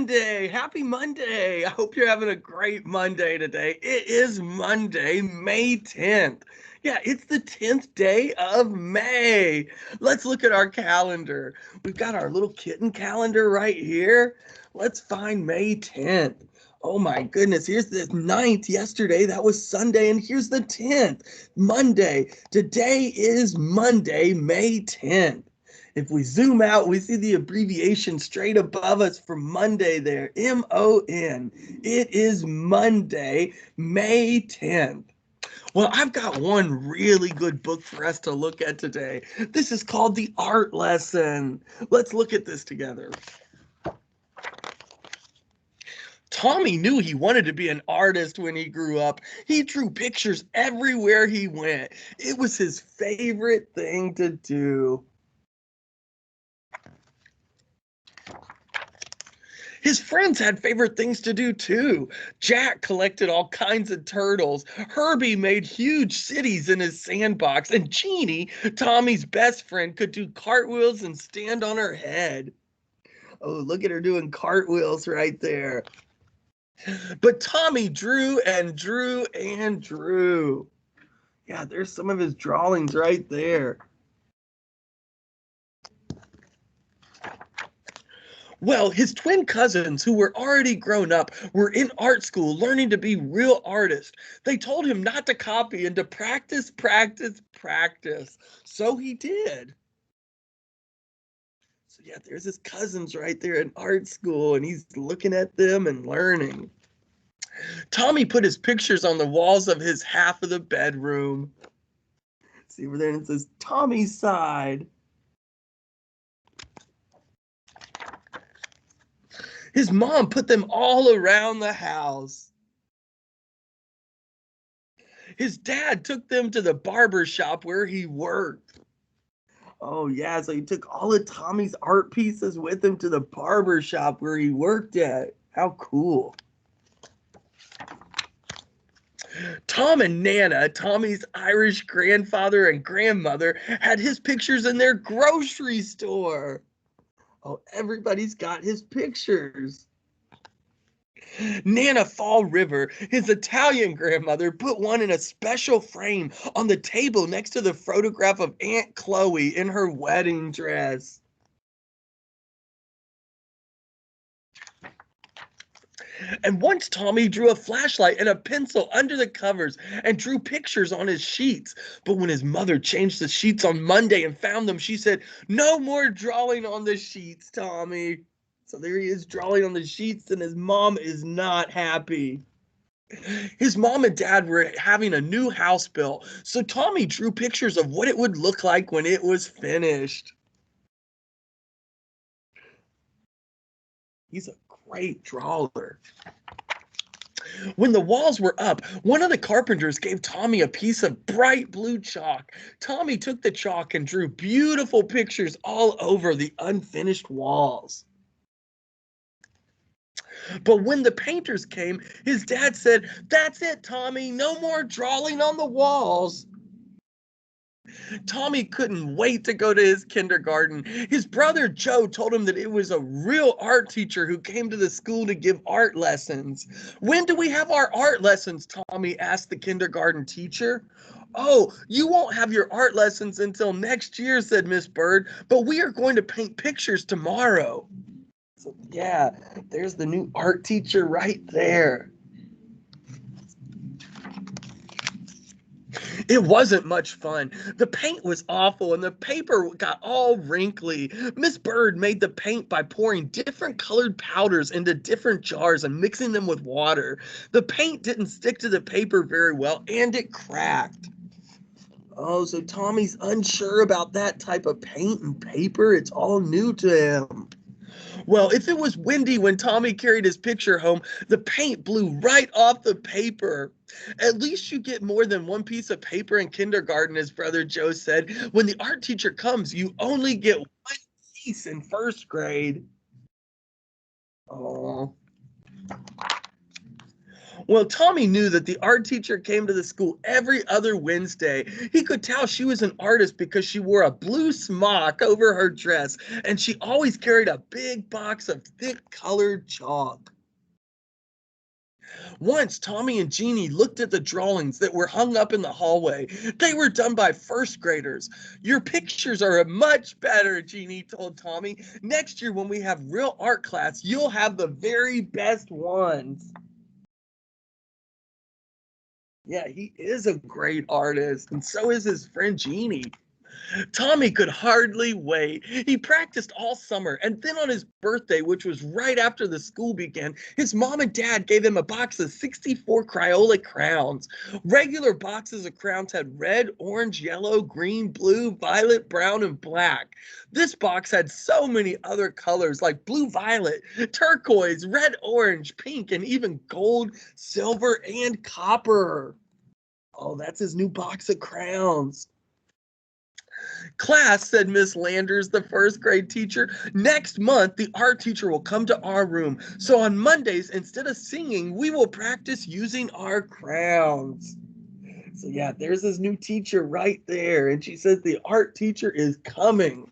Monday. Happy Monday. I hope you're having a great Monday today. It is Monday, May 10th. Yeah, it's the 10th day of May. Let's look at our calendar. We've got our little kitten calendar right here. Let's find May 10th. Oh my goodness, here's the 9th yesterday. That was Sunday, and here's the 10th, Monday. Today is Monday, May 10th. If we zoom out, we see the abbreviation straight above us for Monday there, M-O-N. It is Monday, May 10th. Well, I've got one really good book for us to look at today. This is called The Art Lesson. Let's look at this together. Tommy knew he wanted to be an artist when he grew up. He drew pictures everywhere he went. It was his favorite thing to do. His friends had favorite things to do too. Jack collected all kinds of turtles. Herbie made huge cities in his sandbox. And Jeannie, Tommy's best friend, could do cartwheels and stand on her head. Oh, look at her doing cartwheels right there. But Tommy drew and drew and drew. Yeah, there's some of his drawings right there. Well, his twin cousins, who were already grown up, were in art school learning to be real artists. They told him not to copy and to practice, practice, practice. So he did. So yeah, there's his cousins right there in art school, and he's looking at them and learning. Tommy put his pictures on the walls of his half of the bedroom. See over there, and it says Tommy's side. His mom put them all around the house. His dad took them to the barber shop where he worked. Oh, yeah, so he took all of Tommy's art pieces with him to the barber shop where he worked at. How cool. Tom and Nana, Tommy's Irish grandfather and grandmother, had his pictures in their grocery store. Oh, everybody's got his pictures. Nana Fall River, his Italian grandmother, put one in a special frame on the table next to the photograph of Aunt Chloe in her wedding dress. And once Tommy drew a flashlight and a pencil under the covers and drew pictures on his sheets. But when his mother changed the sheets on Monday and found them, she said, "No more drawing on the sheets, Tommy." So there he is drawing on the sheets, and his mom is not happy. His mom and dad were having a new house built, so Tommy drew pictures of what it would look like when it was finished. He's a great drawer. When the walls were up, one of the carpenters gave Tommy a piece of bright blue chalk. Tommy took the chalk and drew beautiful pictures all over the unfinished walls. But when the painters came, his dad said, "That's it, Tommy, no more drawing on the walls." Tommy couldn't wait to go to his kindergarten. His brother Joe told him that it was a real art teacher who came to the school to give art lessons. "When do we have our art lessons?" Tommy asked the kindergarten teacher. "Oh, you won't have your art lessons until next year," said Miss Bird, "but we are going to paint pictures tomorrow." So yeah, there's the new art teacher right there. It wasn't much fun. The paint was awful and the paper got all wrinkly. Miss Bird made the paint by pouring different colored powders into different jars and mixing them with water. The paint didn't stick to the paper very well and it cracked. Oh, so Tommy's unsure about that type of paint and paper. It's all new to him. Well, if it was windy when Tommy carried his picture home, the paint blew right off the paper. "At least you get more than one piece of paper in kindergarten," his brother Joe said. "When the art teacher comes, you only get one piece in first grade." Oh. Well, Tommy knew that the art teacher came to the school every other Wednesday. He could tell she was an artist because she wore a blue smock over her dress, and she always carried a big box of thick colored chalk. Once Tommy and Jeannie looked at the drawings that were hung up in the hallway. They were done by first graders. Your pictures are much better, Jeannie told Tommy. Next year when we have real art class, you'll have the very best ones. Yeah, he is a great artist, and so is his friend Jeannie. Tommy could hardly wait. He practiced all summer, and then on his birthday, which was right after the school began, his mom and dad gave him a box of 64 Crayola crowns. Regular boxes of crowns had red, orange, yellow, green, blue, violet, brown, and black. This box had so many other colors like blue violet, turquoise, red orange, pink, and even gold, silver, and copper. Oh, that's his new box of crowns. Class, said Miss Landers, the first grade teacher, next month the art teacher will come to our room. So on Mondays, instead of singing, we will practice using our crowns. So yeah, there's his new teacher right there. And she says the art teacher is coming.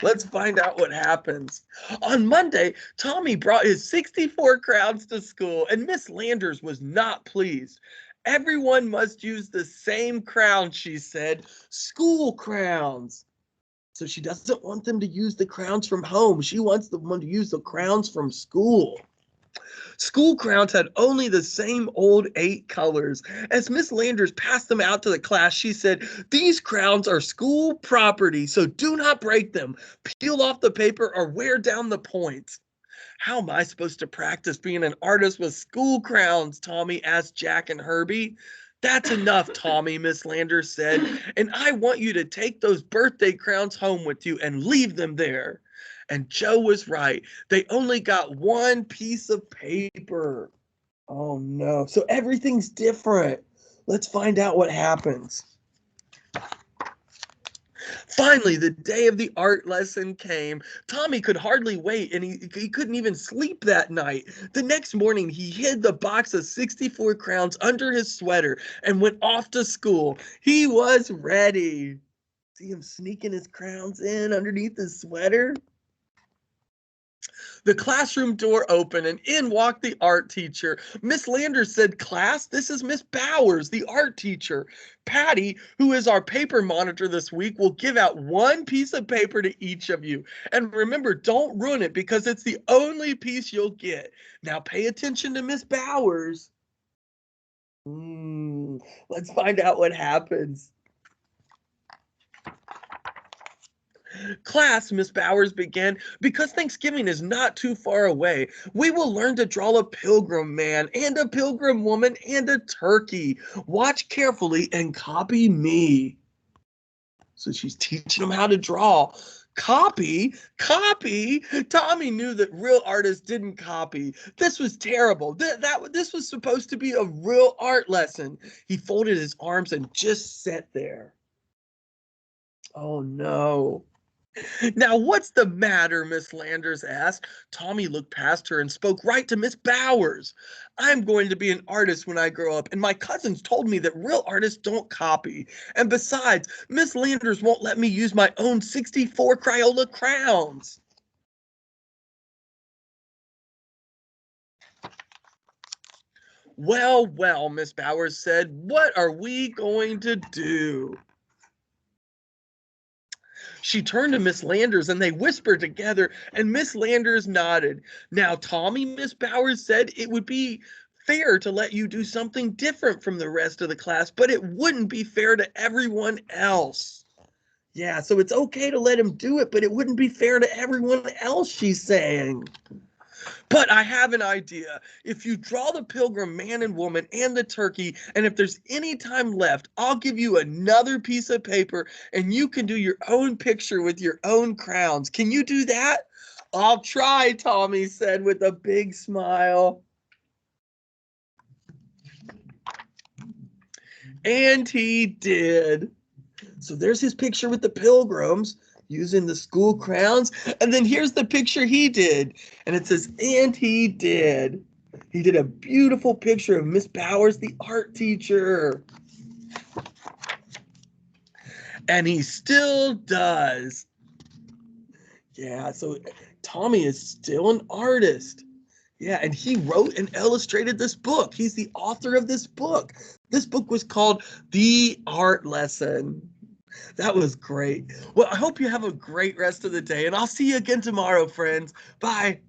Let's find out what happens. On Monday, Tommy brought his 64 crowns to school, and Miss Landers was not pleased. Everyone must use the same crown, she said, school crowns. So she doesn't want them to use the crowns from home. She wants them to use the crowns from school. School crowns had only the same old 8 colors. As Miss Landers passed them out to the class, she said, "These crowns are school property, so do not break them. Peel off the paper or wear down the points." How am I supposed to practice being an artist with school crowns? Tommy asked Jack and Herbie. That's enough, Tommy, Miss Landers said, and I want you to take those birthday crowns home with you and leave them there. And Joe was right. They only got one piece of paper. Oh no. So everything's different. Let's find out what happens. Finally, the day of the art lesson came. Tommy could hardly wait, and he couldn't even sleep that night. The next morning, he hid the box of 64 crowns under his sweater and went off to school. He was ready. See him sneaking his crowns in underneath his sweater? The classroom door opened, and in walked the art teacher. Miss Landers said, "Class, this is Miss Bowers, the art teacher. Patty, who is our paper monitor this week, will give out one piece of paper to each of you. And remember, don't ruin it because it's the only piece you'll get. Now pay attention to Miss Bowers." Let's find out what happens. "Class," Miss Bowers began, "because Thanksgiving is not too far away, we will learn to draw a pilgrim man and a pilgrim woman and a turkey. Watch carefully and copy me." So she's teaching them how to draw. Copy? Copy? Tommy knew that real artists didn't copy. This was terrible. This was supposed to be a real art lesson. He folded his arms and just sat there. Oh no. "Now, what's the matter?" Miss Landers asked. Tommy looked past her and spoke right to Miss Bowers. "I'm going to be an artist when I grow up, and my cousins told me that real artists don't copy. And besides, Miss Landers won't let me use my own 64 Crayola crowns." "Well, well," Miss Bowers said, "what are we going to do?" She turned to Miss Landers and they whispered together, and Miss Landers nodded. "Now, Tommy," Miss Bowers said, "it would be fair to let you do something different from the rest of the class, but it wouldn't be fair to everyone else." Yeah, so it's okay to let him do it, but it wouldn't be fair to everyone else, she's saying. "But I have an idea. If you draw the pilgrim man and woman and the turkey, and if there's any time left, I'll give you another piece of paper and you can do your own picture with your own crowns. Can you do that?" "I'll try," Tommy said with a big smile. And he did. So there's his picture with the pilgrims using the school crowns. And then here's the picture he did. And it says, "and he did." He did a beautiful picture of Miss Powers, the art teacher. And he still does. Yeah, so Tommy is still an artist. Yeah, and he wrote and illustrated this book. He's the author of this book. This book was called The Art Lesson. That was great. Well, I hope you have a great rest of the day, and I'll see you again tomorrow, friends. Bye.